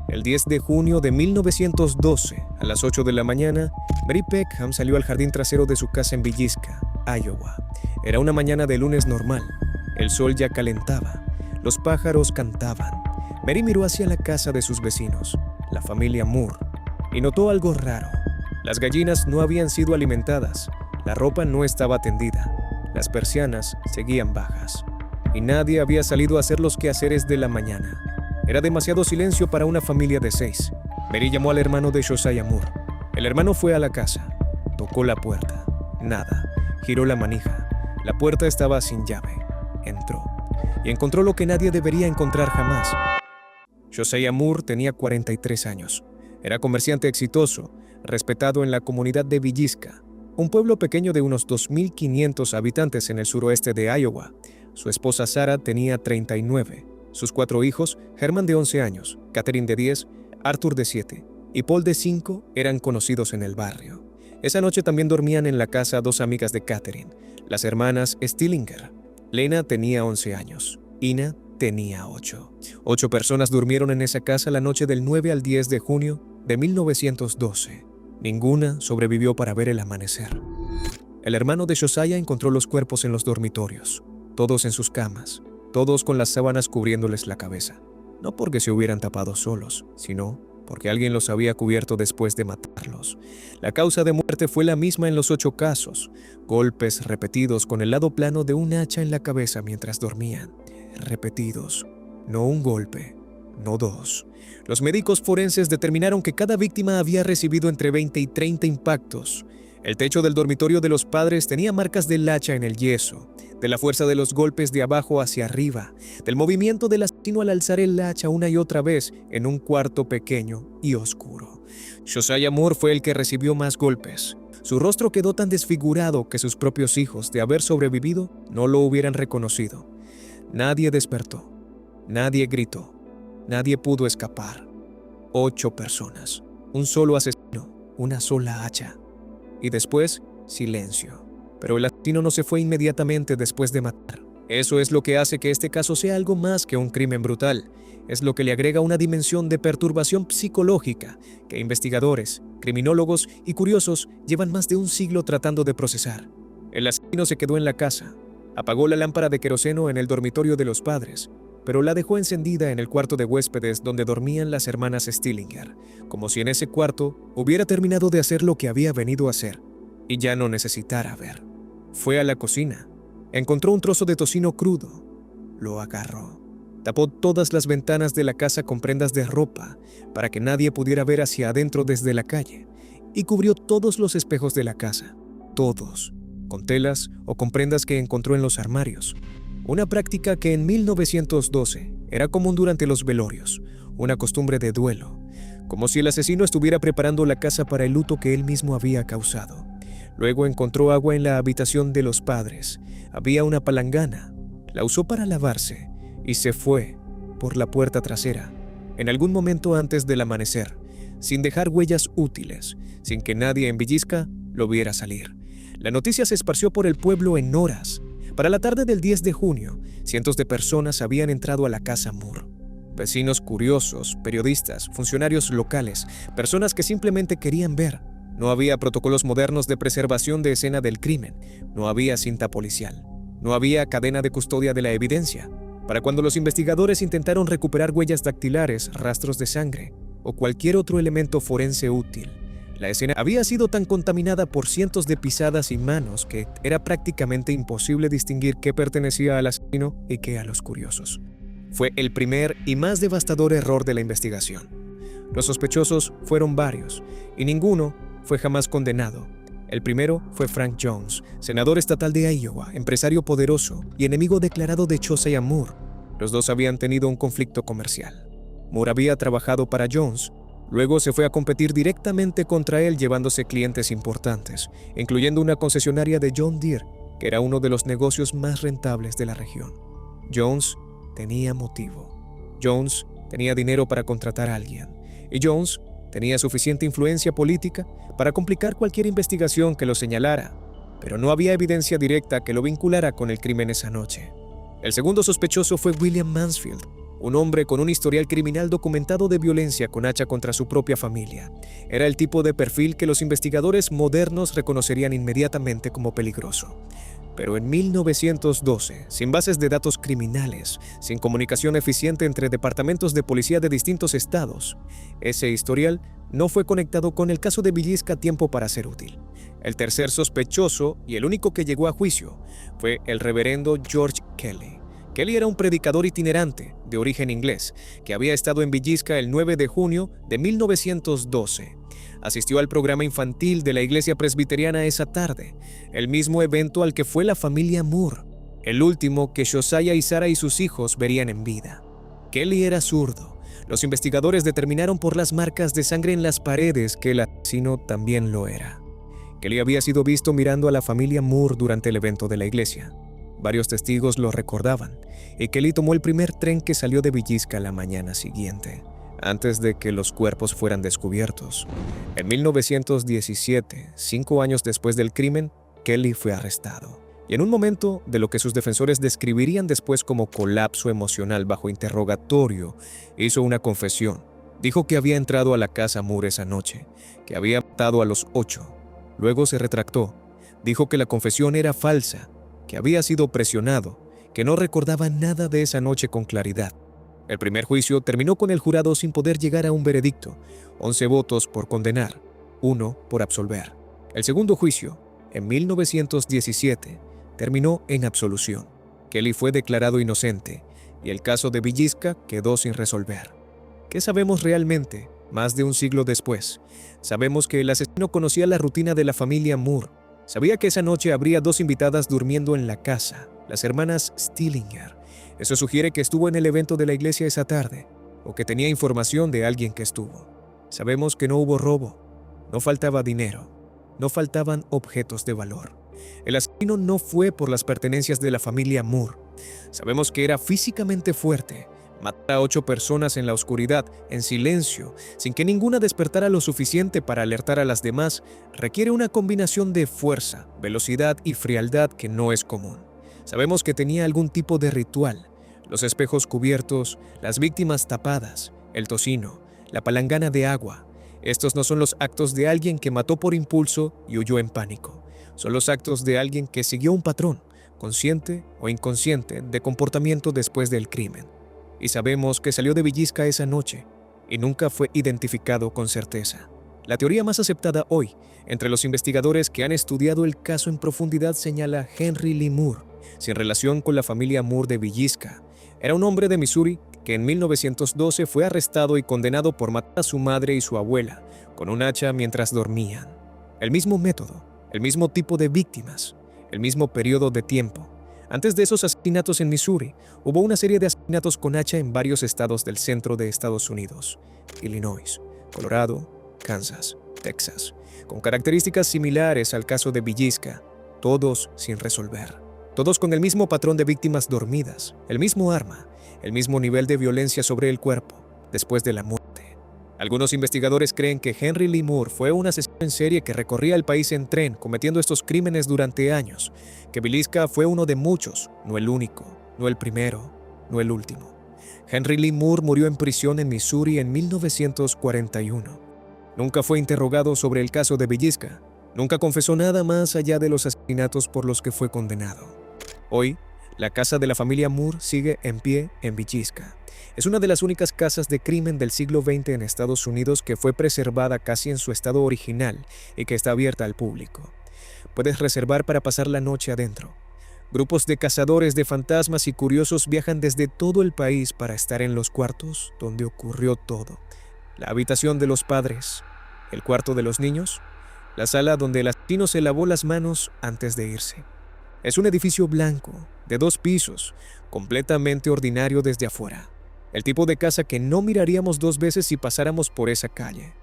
El 10 de junio de 1912, a las 8 de la mañana, Mary Peckham salió al jardín trasero de su casa en Villisca, Iowa. Era una mañana de lunes normal. El sol ya calentaba. Los pájaros cantaban. Mary miró hacia la casa de sus vecinos, la familia Moore, y notó algo raro. Las gallinas no habían sido alimentadas, la ropa no estaba tendida, las persianas seguían bajas, y nadie había salido a hacer los quehaceres de la mañana. Era demasiado silencio para una familia de 6. Mary llamó al hermano de Josiah Moore. El hermano fue a la casa, tocó la puerta, nada, giró la manija. La puerta estaba sin llave. Entró y encontró lo que nadie debería encontrar jamás. Josiah Moore tenía 43 años. Era comerciante exitoso, respetado en la comunidad de Villisca, un pueblo pequeño de unos 2.500 habitantes en el suroeste de Iowa. Su esposa Sarah tenía 39. Sus 4 hijos, Herman de 11 años, Catherine de 10, Arthur de 7 y Paul de 5, eran conocidos en el barrio. Esa noche también dormían en la casa 2 amigas de Catherine, las hermanas Stillinger. Lena tenía 11 años, Ina tenía 8. 8 personas durmieron en esa casa la noche del 9 al 10 de junio de 1912. Ninguna sobrevivió para ver el amanecer. El hermano de Josiah encontró los cuerpos en los dormitorios, todos en sus camas, todos con las sábanas cubriéndoles la cabeza. No porque se hubieran tapado solos, sino porque alguien los había cubierto después de matarlos. La causa de muerte fue la misma en los 8 casos: golpes repetidos con el lado plano de un hacha en la cabeza mientras dormían. Repetidos, no un golpe, no 2. Los médicos forenses determinaron que cada víctima había recibido entre 20 y 30 impactos. El techo del dormitorio de los padres tenía marcas del hacha en el yeso, de la fuerza de los golpes de abajo hacia arriba, del movimiento del asesino al alzar el hacha una y otra vez en un cuarto pequeño y oscuro. Josiah Moore fue el que recibió más golpes. Su rostro quedó tan desfigurado que sus propios hijos, de haber sobrevivido, no lo hubieran reconocido. Nadie despertó, nadie gritó, nadie pudo escapar. 8 personas, un solo asesino, una sola hacha. Y después, silencio. Pero el asesino no se fue inmediatamente después de matar. Eso es lo que hace que este caso sea algo más que un crimen brutal. Es lo que le agrega una dimensión de perturbación psicológica que investigadores, criminólogos y curiosos llevan más de un siglo tratando de procesar. El asesino se quedó en la casa, apagó la lámpara de queroseno en el dormitorio de los padres, pero la dejó encendida en el cuarto de huéspedes donde dormían las hermanas Stillinger, como si en ese cuarto hubiera terminado de hacer lo que había venido a hacer y ya no necesitara ver. Fue a la cocina, encontró un trozo de tocino crudo, lo agarró, tapó todas las ventanas de la casa con prendas de ropa para que nadie pudiera ver hacia adentro desde la calle, y cubrió todos los espejos de la casa, todos, con telas o con prendas que encontró en los armarios. Una práctica que en 1912 era común durante los velorios, una costumbre de duelo, como si el asesino estuviera preparando la casa para el luto que él mismo había causado. Luego encontró agua en la habitación de los padres. Había una palangana. La usó para lavarse y se fue por la puerta trasera, en algún momento antes del amanecer, sin dejar huellas útiles, sin que nadie en Villisca lo viera salir. La noticia se esparció por el pueblo en horas. Para la tarde del 10 de junio, cientos de personas habían entrado a la casa Moore. Vecinos curiosos, periodistas, funcionarios locales, personas que simplemente querían ver. No había protocolos modernos de preservación de escena del crimen, no había cinta policial, no había cadena de custodia de la evidencia. Para cuando los investigadores intentaron recuperar huellas dactilares, rastros de sangre o cualquier otro elemento forense útil, la escena había sido tan contaminada por cientos de pisadas y manos que era prácticamente imposible distinguir qué pertenecía al asesino y qué a los curiosos. Fue el primer y más devastador error de la investigación. Los sospechosos fueron varios y ninguno fue jamás condenado. El primero fue Frank Jones, senador estatal de Iowa, empresario poderoso y enemigo declarado de Josiah Moore. Los dos habían tenido un conflicto comercial. Moore había trabajado para Jones. Luego se fue a competir directamente contra él llevándose clientes importantes, incluyendo una concesionaria de John Deere, que era uno de los negocios más rentables de la región. Jones tenía motivo. Jones tenía dinero para contratar a alguien. Y Jones tenía suficiente influencia política para complicar cualquier investigación que lo señalara, pero no había evidencia directa que lo vinculara con el crimen esa noche. El segundo sospechoso fue William Mansfield, un hombre con un historial criminal documentado de violencia con hacha contra su propia familia. Era el tipo de perfil que los investigadores modernos reconocerían inmediatamente como peligroso. Pero en 1912, sin bases de datos criminales, sin comunicación eficiente entre departamentos de policía de distintos estados, ese historial no fue conectado con el caso de Villisca a tiempo para ser útil. El tercer sospechoso, y el único que llegó a juicio, fue el reverendo George Kelly. Kelly era un predicador itinerante, de origen inglés, que había estado en Villisca el 9 de junio de 1912. Asistió al programa infantil de la iglesia presbiteriana esa tarde, el mismo evento al que fue la familia Moore, el último que Josiah y Sarah y sus hijos verían en vida. Kelly era zurdo. Los investigadores determinaron por las marcas de sangre en las paredes que el asesino también lo era. Kelly había sido visto mirando a la familia Moore durante el evento de la iglesia. Varios testigos lo recordaban, y Kelly tomó el primer tren que salió de Villisca la mañana siguiente, antes de que los cuerpos fueran descubiertos. En 1917, 5 años después del crimen, Kelly fue arrestado. Y en un momento de lo que sus defensores describirían después como colapso emocional bajo interrogatorio, hizo una confesión. Dijo que había entrado a la casa Moore esa noche, que había matado a los 8. Luego se retractó. Dijo que la confesión era falsa, que había sido presionado, que no recordaba nada de esa noche con claridad. El primer juicio terminó con el jurado sin poder llegar a un veredicto, 11 votos por condenar, 1 por absolver. El segundo juicio, en 1917, terminó en absolución. Kelly fue declarado inocente y el caso de Villisca quedó sin resolver. ¿Qué sabemos realmente? Más de un siglo después, sabemos que el asesino conocía la rutina de la familia Moore. Sabía que esa noche habría 2 invitadas durmiendo en la casa, las hermanas Stillinger. Eso sugiere que estuvo en el evento de la iglesia esa tarde, o que tenía información de alguien que estuvo. Sabemos que no hubo robo, no faltaba dinero, no faltaban objetos de valor. El asesino no fue por las pertenencias de la familia Moore. Sabemos que era físicamente fuerte. Matar a 8 personas en la oscuridad, en silencio, sin que ninguna despertara lo suficiente para alertar a las demás, requiere una combinación de fuerza, velocidad y frialdad que no es común. Sabemos que tenía algún tipo de ritual: los espejos cubiertos, las víctimas tapadas, el tocino, la palangana de agua. Estos no son los actos de alguien que mató por impulso y huyó en pánico. Son los actos de alguien que siguió un patrón, consciente o inconsciente, de comportamiento después del crimen. Y sabemos que salió de Villisca esa noche y nunca fue identificado con certeza. La teoría más aceptada hoy entre los investigadores que han estudiado el caso en profundidad señala a Henry Lee Moore, sin relación con la familia Moore de Villisca. Era un hombre de Missouri que en 1912 fue arrestado y condenado por matar a su madre y su abuela con un hacha mientras dormían. El mismo método, el mismo tipo de víctimas, el mismo periodo de tiempo. Antes de esos asesinatos en Missouri, hubo una serie de asesinatos con hacha en varios estados del centro de Estados Unidos: Illinois, Colorado, Kansas, Texas, con características similares al caso de Villisca, todos sin resolver. Todos con el mismo patrón de víctimas dormidas, el mismo arma, el mismo nivel de violencia sobre el cuerpo, después de la muerte. Algunos investigadores creen que Henry Lee Moore fue un asesino en serie que recorría el país en tren cometiendo estos crímenes durante años, que Villisca fue uno de muchos, no el único, no el primero, no el último. Henry Lee Moore murió en prisión en Missouri en 1941. Nunca fue interrogado sobre el caso de Villisca. Nunca confesó nada más allá de los asesinatos por los que fue condenado. Hoy, la casa de la familia Moore sigue en pie en Villisca. Es una de las únicas casas de crimen del siglo XX en Estados Unidos que fue preservada casi en su estado original y que está abierta al público. Puedes reservar para pasar la noche adentro. Grupos de cazadores de fantasmas y curiosos viajan desde todo el país para estar en los cuartos donde ocurrió todo. La habitación de los padres, el cuarto de los niños, la sala donde el asesino se lavó las manos antes de irse. Es un edificio blanco, de 2 pisos, completamente ordinario desde afuera. El tipo de casa que no miraríamos 2 veces si pasáramos por esa calle.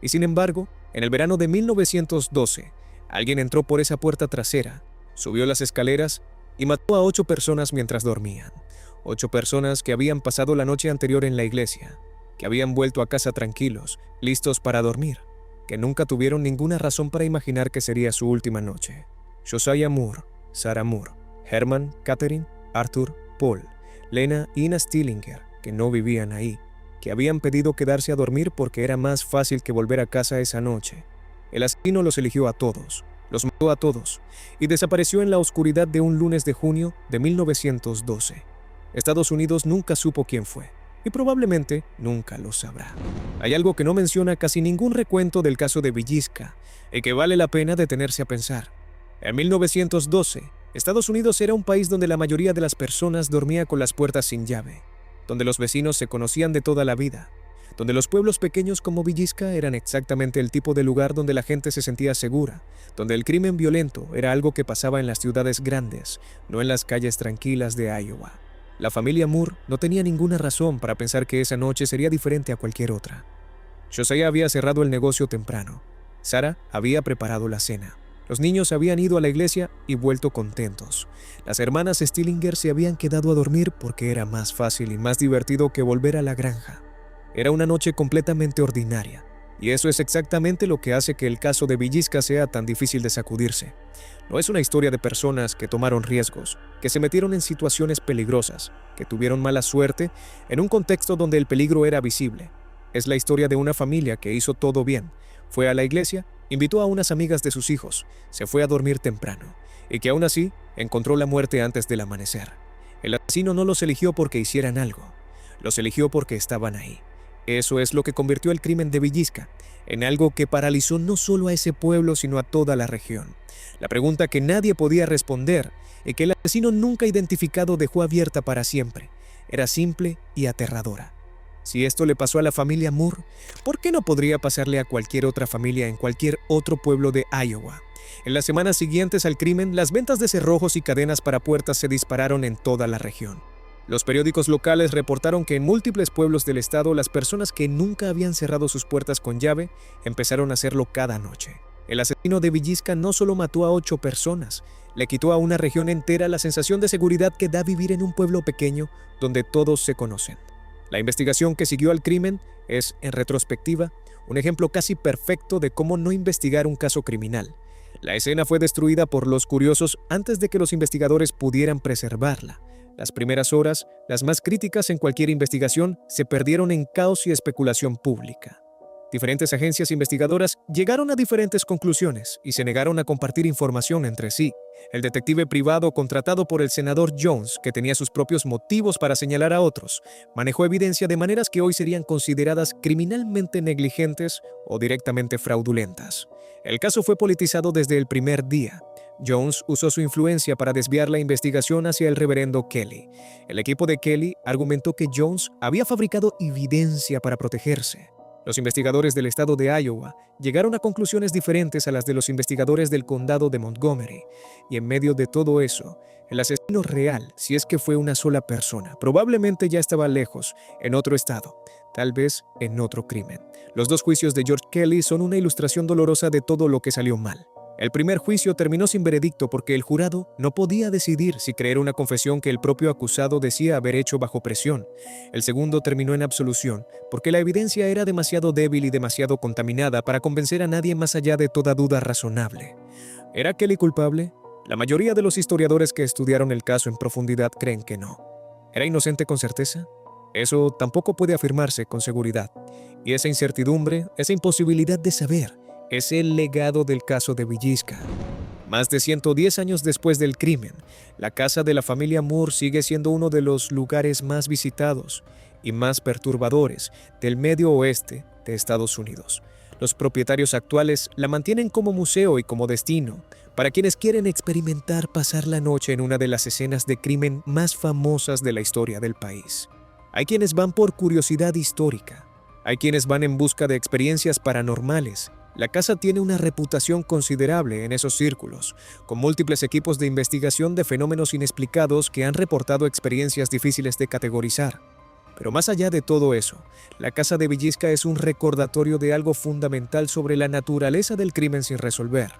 Y sin embargo, en el verano de 1912, alguien entró por esa puerta trasera, subió las escaleras y mató a 8 personas mientras dormían. 8 personas que habían pasado la noche anterior en la iglesia, que habían vuelto a casa tranquilos, listos para dormir, que nunca tuvieron ninguna razón para imaginar que sería su última noche. Josiah Moore, Sarah Moore, Herman, Catherine, Arthur, Paul, Lena y Ina Stillinger que no vivían ahí, que habían pedido quedarse a dormir porque era más fácil que volver a casa esa noche. El asesino los eligió a todos, los mató a todos y desapareció en la oscuridad de un lunes de junio de 1912. Estados Unidos nunca supo quién fue y probablemente nunca lo sabrá. Hay algo que no menciona casi ningún recuento del caso de Villisca y que vale la pena detenerse a pensar. En 1912, Estados Unidos era un país donde la mayoría de las personas dormía con las puertas sin llave, donde los vecinos se conocían de toda la vida, donde los pueblos pequeños como Villisca eran exactamente el tipo de lugar donde la gente se sentía segura, donde el crimen violento era algo que pasaba en las ciudades grandes, no en las calles tranquilas de Iowa. La familia Moore no tenía ninguna razón para pensar que esa noche sería diferente a cualquier otra. Josiah había cerrado el negocio temprano. Sarah había preparado la cena. Los niños habían ido a la iglesia y vuelto contentos. Las hermanas Stillinger se habían quedado a dormir porque era más fácil y más divertido que volver a la granja. Era una noche completamente ordinaria, y eso es exactamente lo que hace que el caso de Villisca sea tan difícil de sacudirse. No es una historia de personas que tomaron riesgos, que se metieron en situaciones peligrosas, que tuvieron mala suerte en un contexto donde el peligro era visible. Es la historia de una familia que hizo todo bien, fue a la iglesia, invitó a unas amigas de sus hijos, se fue a dormir temprano, y que aún así encontró la muerte antes del amanecer. El asesino no los eligió porque hicieran algo, los eligió porque estaban ahí. Eso es lo que convirtió el crimen de Villisca en algo que paralizó no solo a ese pueblo, sino a toda la región. La pregunta que nadie podía responder y que el asesino nunca identificado dejó abierta para siempre era simple y aterradora. Si esto le pasó a la familia Moore, ¿por qué no podría pasarle a cualquier otra familia en cualquier otro pueblo de Iowa? En las semanas siguientes al crimen, las ventas de cerrojos y cadenas para puertas se dispararon en toda la región. Los periódicos locales reportaron que en múltiples pueblos del estado las personas que nunca habían cerrado sus puertas con llave empezaron a hacerlo cada noche. El asesino de Villisca no solo mató a 8 personas, le quitó a una región entera la sensación de seguridad que da vivir en un pueblo pequeño donde todos se conocen. La investigación que siguió al crimen es, en retrospectiva, un ejemplo casi perfecto de cómo no investigar un caso criminal. La escena fue destruida por los curiosos antes de que los investigadores pudieran preservarla. Las primeras horas, las más críticas en cualquier investigación, se perdieron en caos y especulación pública. Diferentes agencias investigadoras llegaron a diferentes conclusiones y se negaron a compartir información entre sí. El detective privado contratado por el senador Jones, que tenía sus propios motivos para señalar a otros, manejó evidencia de maneras que hoy serían consideradas criminalmente negligentes o directamente fraudulentas. El caso fue politizado desde el primer día. Jones usó su influencia para desviar la investigación hacia el reverendo Kelly. El equipo de Kelly argumentó que Jones había fabricado evidencia para protegerse. Los investigadores del estado de Iowa llegaron a conclusiones diferentes a las de los investigadores del condado de Montgomery, y en medio de todo eso, el asesino real, si es que fue una sola persona, probablemente ya estaba lejos, en otro estado, tal vez en otro crimen. Los 2 juicios de George Kelly son una ilustración dolorosa de todo lo que salió mal. El primer juicio terminó sin veredicto porque el jurado no podía decidir si creer una confesión que el propio acusado decía haber hecho bajo presión. El segundo terminó en absolución porque la evidencia era demasiado débil y demasiado contaminada para convencer a nadie más allá de toda duda razonable. ¿Era Kelly culpable? La mayoría de los historiadores que estudiaron el caso en profundidad creen que no. ¿Era inocente con certeza? Eso tampoco puede afirmarse con seguridad. Y esa incertidumbre, esa imposibilidad de saber, es el legado del caso de Villisca. Más de 110 años después del crimen, la casa de la familia Moore sigue siendo uno de los lugares más visitados y más perturbadores del medio oeste de Estados Unidos. Los propietarios actuales la mantienen como museo y como destino para quienes quieren experimentar pasar la noche en una de las escenas de crimen más famosas de la historia del país. Hay quienes van por curiosidad histórica, hay quienes van en busca de experiencias paranormales. La casa tiene una reputación considerable en esos círculos, con múltiples equipos de investigación de fenómenos inexplicados que han reportado experiencias difíciles de categorizar. Pero más allá de todo eso, la casa de Villisca es un recordatorio de algo fundamental sobre la naturaleza del crimen sin resolver.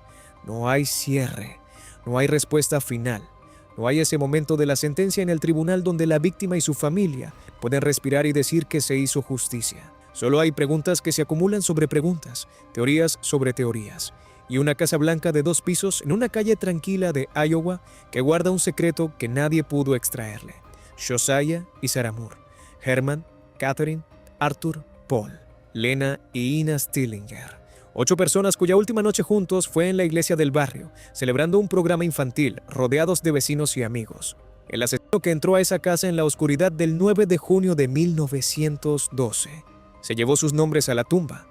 No hay cierre, no hay respuesta final, no hay ese momento de la sentencia en el tribunal donde la víctima y su familia pueden respirar y decir que se hizo justicia. Solo hay preguntas que se acumulan sobre preguntas, teorías sobre teorías, y una casa blanca de 2 pisos en una calle tranquila de Iowa que guarda un secreto que nadie pudo extraerle. Josiah y Sarah Moore, Herman, Catherine, Arthur, Paul, Lena y Ina Stillinger. 8 personas cuya última noche juntos fue en la iglesia del barrio, celebrando un programa infantil, rodeados de vecinos y amigos. El asesino que entró a esa casa en la oscuridad del 9 de junio de 1912 se llevó sus nombres a la tumba.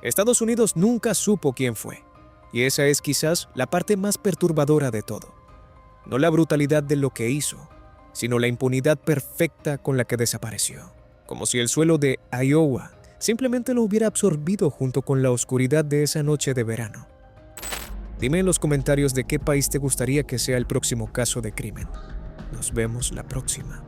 Estados Unidos nunca supo quién fue, y esa es quizás la parte más perturbadora de todo. No la brutalidad de lo que hizo, sino la impunidad perfecta con la que desapareció, como si el suelo de Iowa simplemente lo hubiera absorbido junto con la oscuridad de esa noche de verano. Dime en los comentarios de qué país te gustaría que sea el próximo caso de crimen. Nos vemos la próxima.